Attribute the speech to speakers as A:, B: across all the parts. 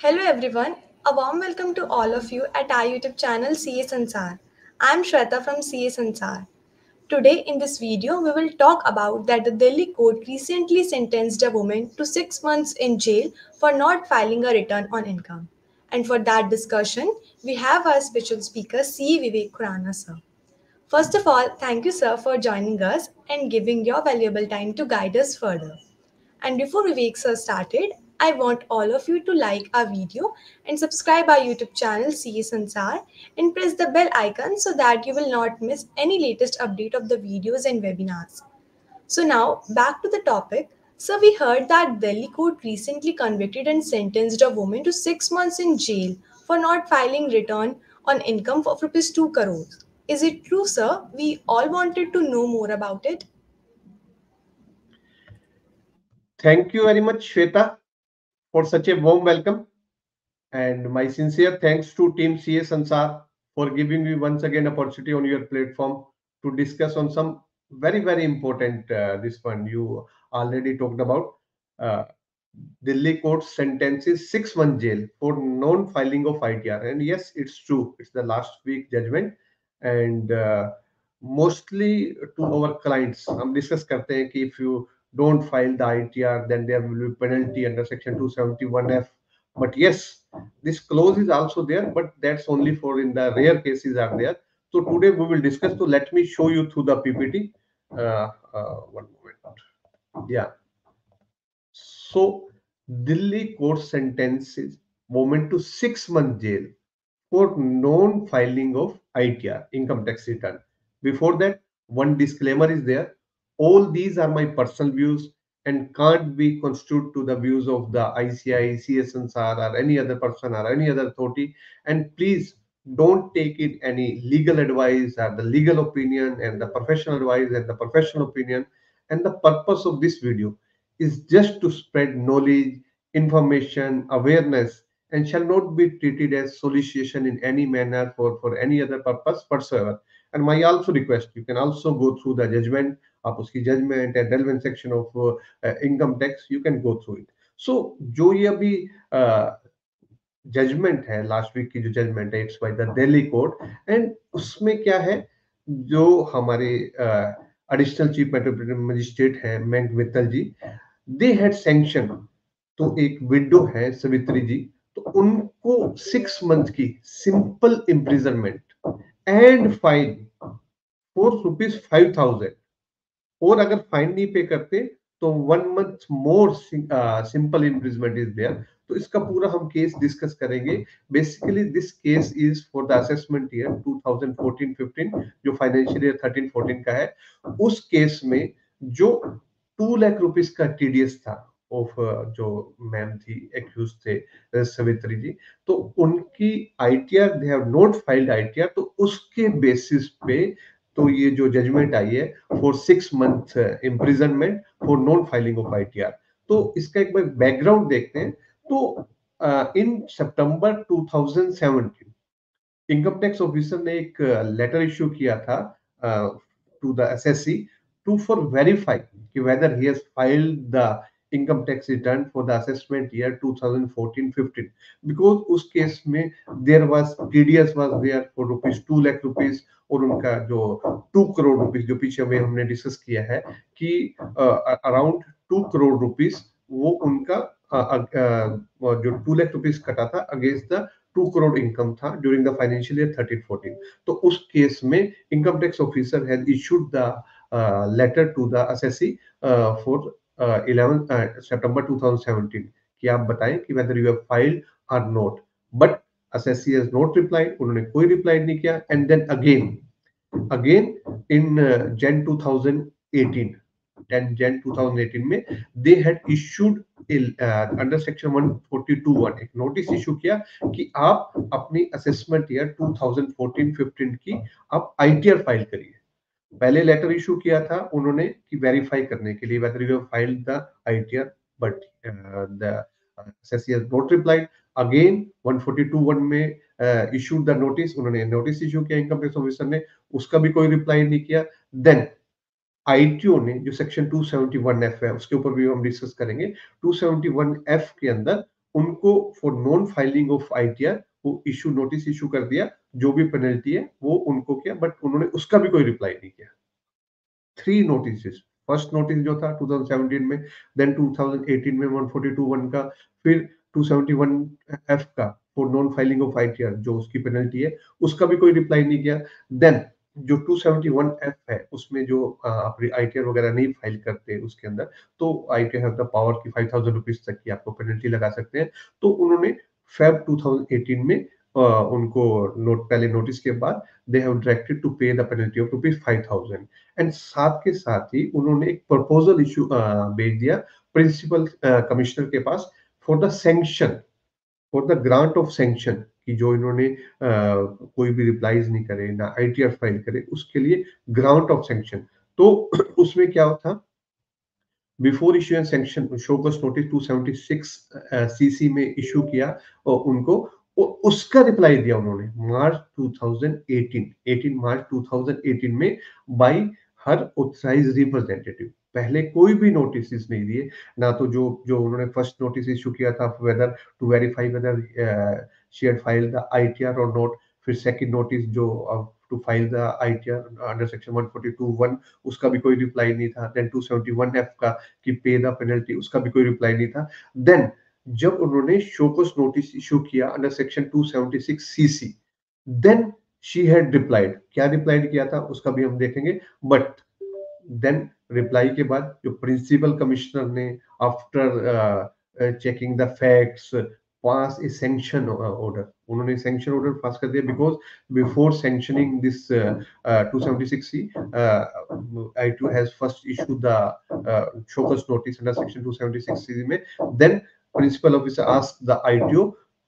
A: Hello everyone, a warm welcome to all of you at our YouTube channel CA Sansar. I am Shweta from CA Sansar. Today in this video we will talk about that the Delhi court recently sentenced a woman to 6 months in jail for not filing a return on income. And for that discussion, we have our special speaker CA Vivek Khurana sir. First of all, thank you sir for joining us and giving your valuable time to guide us further. And before Vivek sir started, I want all of you to like our video and subscribe our YouTube channel CA Sansar and press the bell icon so that you will not miss any latest update of the videos and webinars. So now back to the topic. So we heard that Delhi court recently convicted and sentenced a woman to 6 months in jail for not filing return on income of rupees 2 crores. Is it true, sir? We all wanted to know more about it.
B: Thank you very much, Shweta, for such a warm welcome. And my sincere thanks to Team CA Sansar for giving me once again opportunity on your platform to discuss on some very important this one you already talked about. Uh, Delhi court sentences 6 month jail for non-filing of ITR. And yes, it's true. It's the last week judgment. And mostly to our clients, हम discuss करते हैं कि if you don't file the ITR, then there will be penalty under section 271F. But yes, this clause is also there, but that's only for in the rare cases are there. So today we will discuss. So let me show you through the PPT. One moment. Yeah. So Delhi court sentences woman to 6 month jail for non-filing of ITR, income tax return. Before that, one disclaimer is there. All these are my personal views and can't be construed to the views of the ICI, CSNSR, or any other person or any other authority. And please don't take it any legal advice or the legal opinion and the professional advice and the professional opinion. And the purpose of this video is just to spread knowledge, information, awareness, and shall not be treated as solicitation in any manner for any other purpose whatsoever. And my also request, you can also go through the judgment, आप उसकी judgment and relevant section of income tax, you can go through it. So जो ये अभी judgement है last week की जो judgement है it's by the Delhi court and उसमें क्या है जो हमारे एडिशनल चीफ मेट्रोपॉलिटन मजिस्ट्रेट हैं मैंक मित्तल जी दे हैड सैंक्शन तो एक विडो है सवित्री जी तो उनको 6 मंथ की simple imprisonment and fine for ₹5,000 और अगर फाइन नहीं पे करते तो 1 month more simple imprisonment is there तो इसका पूरा हम केस डिस्कस करेंगे basically this case is for the assessment year 2014-15 जो फाइनेंशियल ईयर 13-14 का है उस केस में जो 2 लाख रुपीस का टीडीएस था ऑफ जो मैम थी एक्यूज थे सवित्री जी तो उनकी ITR they have not filed ITR तो उसके बेसिस पे तो ये जो जजमेंट आई है for 6 month imprisonment for non filing of ITR तो इसका एक बार बैकग्राउंड देखते हैं तो in September 2017 income tax officer ने एक लेटर इश्यू किया था to the SSC to for verify कि whether he has filed the income tax return for the assessment year 2014-15 because उस केस में there was TDS was there for ₹2 lakh और उनका जो 2 करोड़ रुपीस जो पीछे में हमने डिस्कस किया है कि अराउंड 2 करोड़ रुपीस वो उनका जो 2 लाख रुपीस कटा था अगेंस्ट द 2 करोड़ इनकम था ड्यूरिंग द फाइनेंशियल ईयर 13-14 तो उस केस में income tax officer has issued the letter to the SSC for 11 सितंबर 2017 कि आप बताएं कि whether you have filed or not but assessee has not replied उन्होंने कोई रिप्लाई नहीं किया and then again in Jan 2018 10 Jan 2018 में they had issued under section 142(1) एक नोटिस इशू किया कि आप अपनी असेसमेंट ईयर 2014-15 की आप आईटीआर फाइल करिए पहले लेटर इशू किया था उन्होंने कि वेरीफाई करने के लिए whether you have filed the ITR but the assessee has not replied again 142(1) में issued the notice उन्होंने नोटिस इशू किया इनकम टैक्स ऑफिसर ने उसका भी कोई रिप्लाई नहीं किया देन आईटीओ ने जो सेक्शन 271F है उसके ऊपर भी हम डिस्कस करेंगे 271F के अंदर उनको for non filing of ITR वो इशू नोटिस इशू कर दिया, जो भी पेनल्टी है वो उनको किया, बट उन्होंने उसका भी कोई रिप्लाई नहीं किया। 3 नोटिस, फर्स्ट नोटिस जो था 2017 में, देन 2018 में 142(1) का, फिर 271 एफ का for non filing of ITR जो उसकी पेनल्टी है, उसका भी कोई रिप्लाई नहीं किया। देन जो 271 एफ है उसमें जो आप आईटीआर वगैरह नहीं फाइल करते उसके अंदर, तो आईटीआर हैव द पावर की 5,000 रुपीज तक की आपको पेनल्टी लगा सकते हैं। तो उन्होंने फेब 2018 में उनको नोट पहले नोटिस के बाद दे हैव डायरेक्टेड टू पे द पेनल्टी ऑफ ₹5,000। एंड साथ के साथ ही उन्होंने एक प्रपोजल इशू भेज दिया प्रिंसिपल कमिश्नर के पास for the sanction, for the grant of sanction, कि जो इन्होंने कोई भी रिप्लाईज नहीं करे ना आईटीआर फाइल करे, उसके लिए ग्रांट ऑफ सैंक्शन। तो उसमें क्या था, before issue sanction showcase notice 276 CC में इशू किया और उनको उसका रिप्लाई दिया उन्होंने मार्च 2018, 18 मार्च 2018 में बाय हर ऑथराइज्ड रिप्रेजेंटेटिव। पहले कोई भी नोटिस नहीं दिए, ना तो जो जो उन्होंने फर्स्ट नोटिस इशू किया था whether to verify whether she had filed the ITR और नॉट, फिर सेकंड नोटिस जो to file the ITR under section 142(1), उसका भी कोई रिप्लाई नहीं था। देन 271 एफ का कि पे द पेनल्टी, उसका भी कोई रिप्लाई नहीं था। देन जब उन्होंने शोकस नोटिस इशू किया under section 276 CC, then she had replied. क्या रिप्लाइड किया था उसका भी हम देखेंगे, बट देन रिप्लाई के बाद जो प्रिंसिपल कमिश्नर ने after checking the facts pass A sanction order, उन्होंने सैंक्शन ऑर्डर पास कर दिया, because before sanctioning this 276C I2 has first issued the showcase notice under section 276C में, then principal officer asked the ITO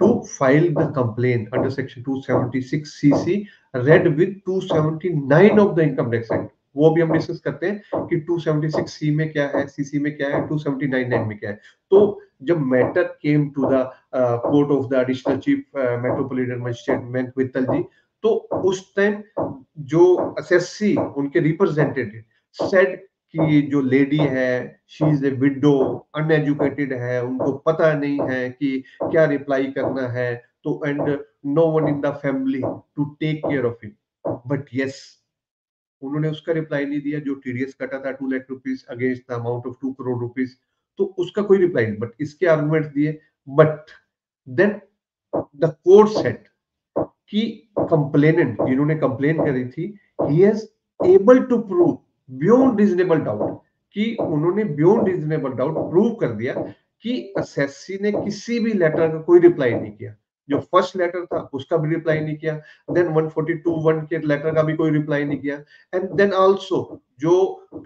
B: to file the complaint under section 276CC read with 279 of the income tax act। वो भी हम discuss करते हैं कि 276C में क्या है, सीसी में क्या है, 279 में क्या है। तो जब matter came to the court of the additional chief metropolitan magistrate मैंक वित्तल जी, तो उस टाइम जो एसएससी उनके रिप्रेजेंटेटिव सेड कि जो लेडी है she is a window, uneducated है, उनको पता नहीं है कि क्या रिप्लाई करना है, तो and no one in the family to take care of it. But yes, उन्होंने उसका रिप्लाई नहीं दिया। जो टीडीएस कटा था 2 lakh rupees against the amount of 2 crore rupees, तो उसका कोई रिप्लाई नहीं, बट इसके आर्गुमेंट दिए। But then the court said कि कंप्लेनेंट जिन्होंने कंप्लेन करी थी, he has able to prove beyond reasonable doubt, कि उन्होंने बियॉन्ड रीजनेबल डाउट प्रूव कर दिया कि एसएससी ने किसी भी लेटर का कोई रिप्लाई नहीं किया। जो फर्स्ट लेटर था उसका भी रिप्लाई नहीं किया, देन 142(1) के लेटर का भी कोई रिप्लाई नहीं किया, एंड देन आल्सो जो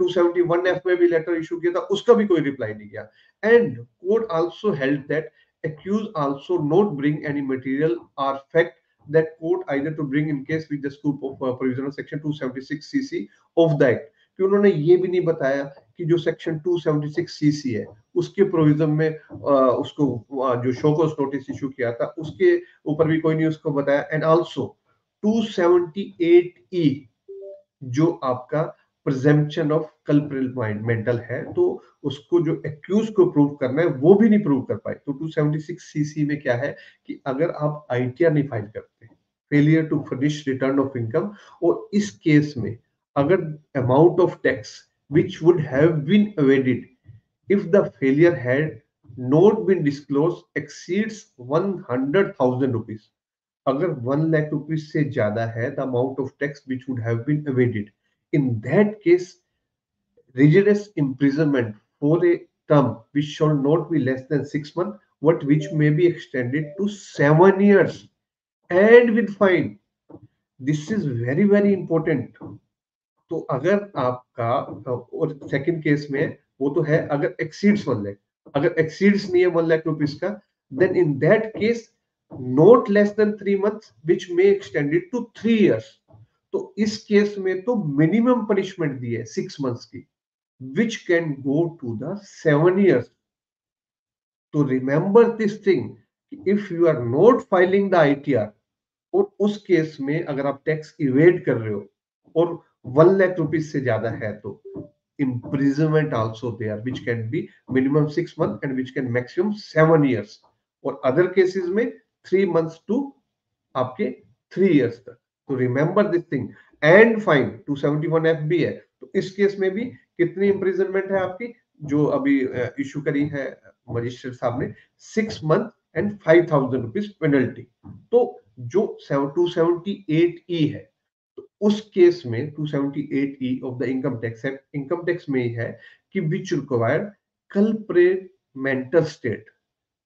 B: 271 एफ में भी लेटर इशू किया था उसका भी कोई रिप्लाई नहीं किया। And court also held that accused also not bring any material or fact that court either to bring in case with the scope of provision of section 276 cc of the act, कि उन्होंने ये भी नहीं बताया कि जो section 276 CC है उसके प्रोविजन में उसको जो शोकॉज नोटिस इशू किया था उसके ऊपर भी कोई नहीं उसको बताया। एंड आल्सो 278 ई जो आपका प्रिजम्पशन ऑफ कल्प्रिट मेंटल है, तो उसको जो एक्यूज को प्रूव करना है वो भी नहीं प्रूव कर पाए। तो 276 सीसी में क्या है कि अगर आप आईटीआर नहीं फाइल करते, failure to furnish return of income, और इस केस में अगर amount of tax which would have been evaded if the failure had not been disclosed exceeds 100,000 rupees, अगर 1 लाख रुपीज से ज्यादा है the amount of tax which would have been evaded, in that case rigorous imprisonment for a term which shall not be less than 6 months, but which may be extended to 7 years and with fine। This is very very important। तो अगर आपका और second case में वो तो है अगर exceeds 1 lakh, अगर एक्सीड्स नहीं है 1 लाख रुपीज का, then in that case not less than 3 months which may extended to 3 years। तो इस केस में तो मिनिमम पनिशमेंट दी है 6 months की, which can go to the 7 years। तो remember this thing, if you are not filing the ITR और उस केस में अगर आप टैक्स इवेड कर रहे हो और 1 लाख रुपीज से ज्यादा है, तो imprisonment also there which can be minimum 6 months and which can maximum 7 years। और अदर केसेस में 3 months टू आपके 3 years तक। तो remember this thing. And fine 271F भी है। तो इस केस में भी कितनी इंप्रिजनमेंट है आपकी, जो अभी इशू करी है मजिस्ट्रेट साहब ने, 6 month एंड 5,000 रुपीज पेनल्टी। तो जो 278E है, तो उस केस में 278E of the income tax act, income tax में ही है कि which require culprit mental state,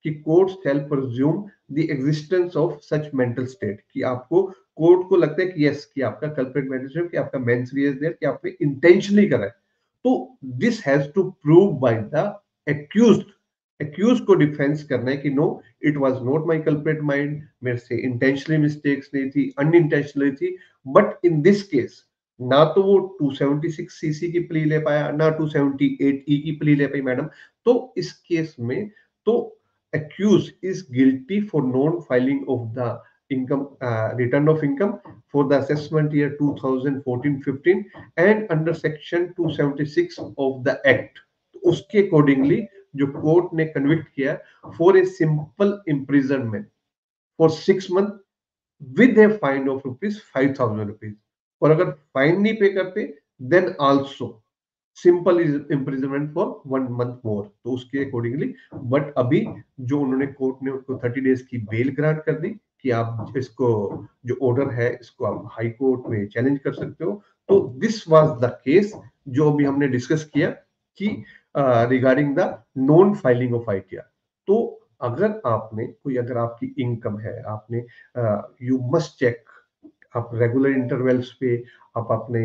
B: कि court shall presume the existence of such mental state, कि आपको कोर्ट को लगता है कि यस, कि आपका कल्प्रेट मेंटल स्टेट, कि आपका मेंटली इज देयर, कि आपने इंटेंशनली करा है। तो this has to prove by the accused. Accuse को डिफेंस करना है कि no, it was not my culprit mind, मेरे से इंटेंशनली मिस्टेक्स नहीं थी, अनइंटेंशनली थी। बट इन दिस केस ना तो वो 276 सीसी की प्ली ले पाया, ना 278E की प्ली ले पाई मैडम। तो इस केस में तो accused is guilty for non-filing of the income return of income for the assessment year 2014-15 and under section 276 of the act। तो उसके अकॉर्डिंगली जो कोर्ट ने कन्विक्ट किया for a simple imprisonment for 6 month with a fine of ₹5,000। और अगर fine नहीं pay करते then also simple imprisonment for 1 month more. तो उसके अकॉर्डिंगली, बट अभी जो उन्होंने कोर्ट ने उसको 30 days की बेल ग्रांट कर दी कि आप इसको, जो ऑर्डर है, इसको आप हाई कोर्ट में चैलेंज कर सकते हो। तो दिस वाज द केस जो अभी हमने डिस्कस किया कि regarding the non filing of ITR. तो अगर आपने कोई, अगर आपकी इनकम है, आपने यू मस्ट चेक, आप रेगुलर इंटरवल्स पे आप अपने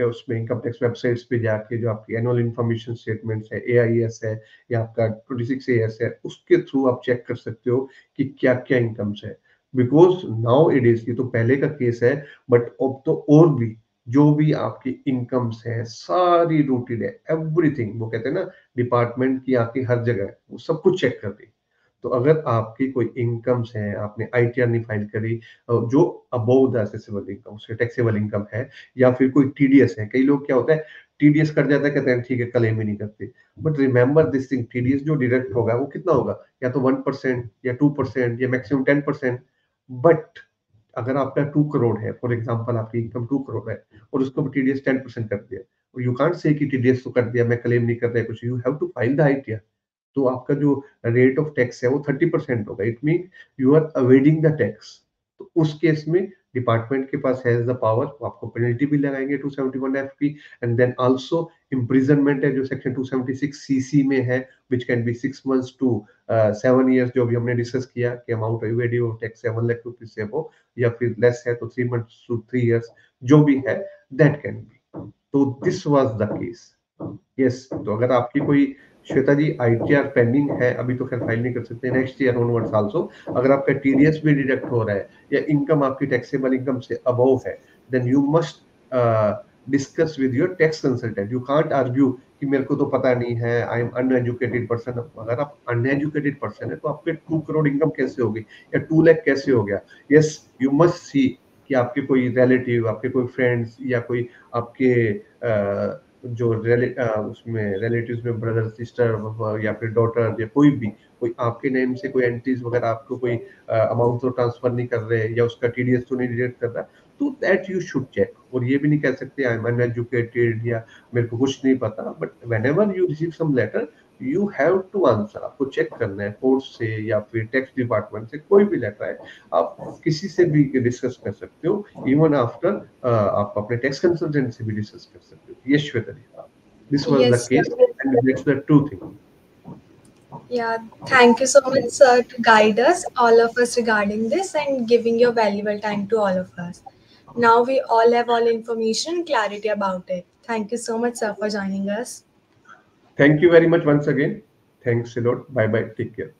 B: उसमें इनकम टैक्स वेबसाइट्स पे जाके जो आपकी एनुअल इंफॉर्मेशन स्टेटमेंट्स है, एआईएस है या आपका 26AS है, उसके थ्रू आप चेक कर सकते हो कि क्या क्या इनकम्स है। बिकॉज नाउ इट इज, ये तो पहले का केस है, बट अब तो और भी जो भी आपकी इनकम्स है सारी रूटेड है, एवरीथिंग। वो कहते हैं ना, डिपार्टमेंट की आपकी हर जगह है, वो सब कुछ चेक कर दी। तो अगर आपकी कोई इनकम्स है, आपने आईटीआर नहीं फाइल करी, जो अबव द असेसेबल इनकम, उससे टैक्सेबल इनकम है, या फिर कोई टीडीएस है, कई लोग क्या होता है, टीडीएस कट जाता है, कहते हैं ठीक है क्लेम ही नहीं करते। But remember this thing, TDS जो डिडक्ट होगा वो कितना होगा, या तो 1% या 2% या मैक्सिमम 10%। बट अगर आपका 2 करोड़ है, फॉर एग्जाम्पल आपकी इनकम 2 करोड़ है, और उसको टीडीएस 10% कर दिया, यू कांट से कि टीडीएस तो कर दिया, मैं क्लेम नहीं कर रहा कुछ, you have to file the ITR. तो आपका जो रेट ऑफ टैक्स है वो 30% होगा। It mean you are evading the tax. तो उस केस में डिपार्टमेंट के पास हैज द पावर, वो आपको पेनल्टी भी लगाएंगे 271F की। एंड देन आल्सो इम्प्रिजनमेंट है जो सेक्शन 276CC में है, which can be 6 months to 7 years, जो भी हमने डिस्कस किया कि amount evading of tax 7 lakh rupees से हो, या फिर लेस है तो 3 months to 3 years, जो भी है दैट कैन बी। तो this was the case. Yes, तो अगर आपकी कोई, श्वेता जी, आईटीआर पेंडिंग है, अभी तो खैर फाइल नहीं कर सकते, नेक्स्ट ईयर ऑनवर्ड्स आल्सो, अगर आपका टीडीएस भी डिडक्ट हो रहा है या इनकम आपकी टैक्सेबल इनकम से अबव है, then you must discuss with your tax consultant. You can't argue कि मेरे को तो पता नहीं है, आई एम अनएजुकेटेड पर्सन। अगर आप अनएजुकेटेड पर्सन है तो आपके 2 करोड़ इनकम कैसे होगी, या 2 लाख कैसे हो गया? यस, यू मस्ट सी कि आपके कोई रिलेटिव, आपके कोई फ्रेंड्स, या कोई आपके जो उसमें रिलेटिव्स में ब्रदर सिस्टर या फिर डॉटर, या कोई भी, कोई आपके नेम से कोई एंटिटीज वगैरह आपको कोई अमाउंट तो ट्रांसफर नहीं कर रहे, या उसका टीडीएस तो नहीं डिडक्ट कर रहा, तो दैट यू शुड चेक। और ये भी नहीं कह सकते आई एम अनएजुकेटेड या मेरे को कुछ नहीं पता। But whenever you receive some letter, you have to answer. आपको चेक करना है कोर्ट से या फिर टैक्स डिपार्टमेंट से, कोई भी लेटर है आप किसी से भी डिस्कस कर सकते हो। इवन आफ्टर आप अपने टैक्स कंसल्टेंट से भी डिस्कस कर सकते हो। Yes Shweta ji, this was the
A: Yes, sir.
B: Case and that's the true thing.
A: Yeah, thank you so much, sir, to guide us, all of us, regarding this and giving your valuable time to all of us. Now we all have all information and clarity about it. Thank you so much, sir, for joining us.
B: Thank you very much once again. Thanks a lot. Bye bye, take care.